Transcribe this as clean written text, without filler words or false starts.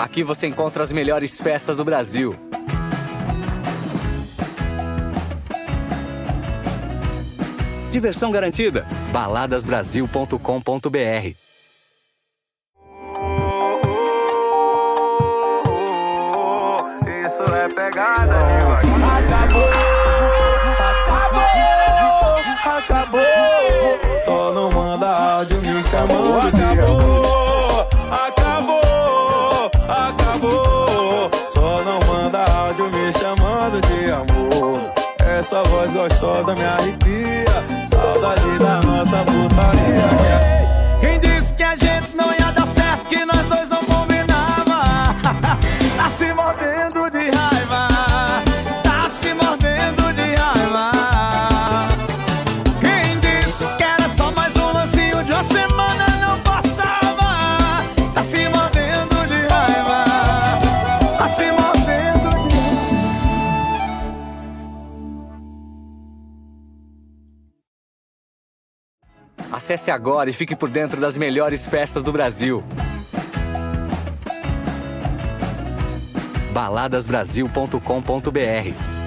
Aqui você encontra as melhores festas do Brasil. Diversão garantida. baladasbrasil.com.br. Isso é pegada, acabou. Só não manda áudio me chamando de amor. Acabou. Só não manda áudio me chamando de amor. Essa voz gostosa me arrepia. Saudade da nossa putaria. Quem disse que a gente não ia dar certo, que nós dois não combinava? Tá se mordendo de raiva. Tá se mordendo de raiva. Quem disse que era só mais um lancinho de uma semana, não passava? Tá se mordendo de raiva. Tá se mordendo de raiva. Acesse agora e fique por dentro das melhores festas do Brasil. baladasbrasil.com.br.